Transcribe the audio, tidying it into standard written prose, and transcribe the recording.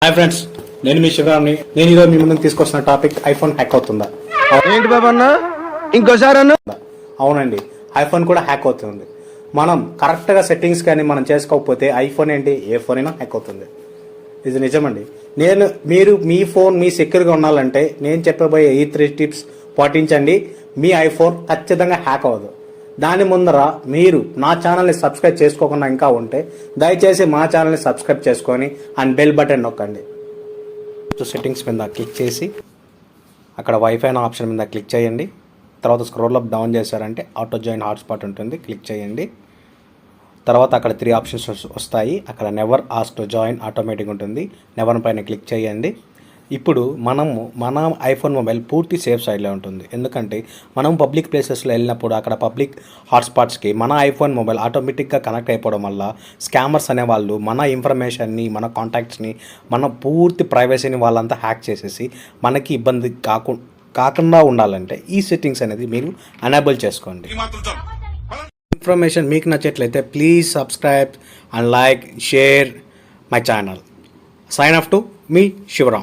Hi friends, నేను మీ శివరామ్ని. నేను ఈరోజు మీ ముందుకు తీసుకొస్తున్న టాపిక్ ఐఫోన్ హ్యాక్ అవుతుందా. ఏంటి బాబా అన్న ఇంకోసారి అన్న? అవునండి, ఐఫోన్ కూడా హ్యాక్ అవుతుంది. మనం కరెక్ట్గా సెట్టింగ్స్ కానీ మనం చేసుకోకపోతే ఐఫోన్ ఏంటి ఏ ఫోన్ అయినా హ్యాక్ అవుతుంది. ఇది నిజమండి. మీరు మీ ఫోన్ మీ సెక్యూర్గా ఉండాలంటే నేను చెప్పబోయే ఈ 3 టిప్స్ పాటించండి. మీ ఐఫోన్ ఖచ్చితంగా హ్యాక్ అవ్వదు. దాని ముందర మీరు నా ఛానల్ని సబ్స్క్రైబ్ చేసుకోకుండా ఇంకా ఉంటే దయచేసి మా ఛానల్ని సబ్స్క్రైబ్ చేసుకొని అండ్ బెల్ బటన్ నొక్కండి. సెట్టింగ్స్ మీద క్లిక్ చేసి అక్కడ వైఫై అనే ఆప్షన్ మీద క్లిక్ చేయండి. తర్వాత స్క్రోల్ అప్ డౌన్ చేశారంటే ఆటో జాయిన్ హాట్స్పాట్ ఉంటుంది, క్లిక్ చేయండి. తర్వాత అక్కడ 3 ఆప్షన్స్ వస్తాయి. అక్కడ never ask to join automatic ఉంటుంది, నెవర్ పైన క్లిక్ చేయండి. ఇప్పుడు మన ఐఫోన్ మొబైల్ పూర్తి సేఫ్ సైడ్లో ఉంటుంది. ఎందుకంటే మనం పబ్లిక్ ప్లేసెస్లో వెళ్ళినప్పుడు అక్కడ పబ్లిక్ హాట్స్పాట్స్కి మన ఐఫోన్ మొబైల్ ఆటోమేటిక్గా కనెక్ట్ అయిపోవడం వల్ల స్కామర్స్ అనేవాళ్ళు మన ఇన్ఫర్మేషన్ని, మన కాంటాక్ట్స్ని, మన పూర్తి ప్రైవసీని వాళ్ళంతా హ్యాక్ చేసేసి మనకి ఇబ్బంది కాకుండా ఉండాలంటే ఈ సెట్టింగ్స్ అనేది మీరు ఎనేబుల్ చేసుకోండి. ఇన్ఫర్మేషన్ మీకు నచ్చట్లయితే please subscribe and like, share my channel. Sign off to మీ శివరామ్.